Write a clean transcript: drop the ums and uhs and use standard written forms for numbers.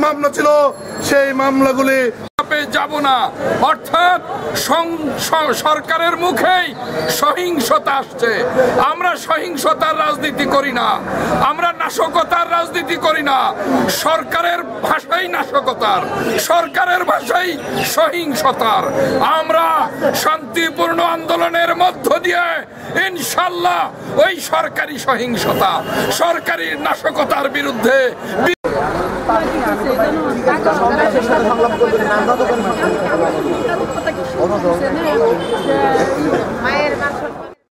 মামলা ছিল সেই মামলাগুলি যাব না। অর্থাৎ সরকারের মুখেই সহিংসতা আসছে। আমরা সহিংসতার রাজনীতি করি না, আমরা নাশকতার রাজনীতি করি না। সরকারের ভাষাই নাশকতার, সরকারের ভাষাই সহিংসতার। আমরা শান্তিপূর্ণ আন্দোলনের মধ্য দিয়ে ইনশাল্লাহ ওই সরকারি সহিংসতা, সরকারি নাশকতার বিরুদ্ধে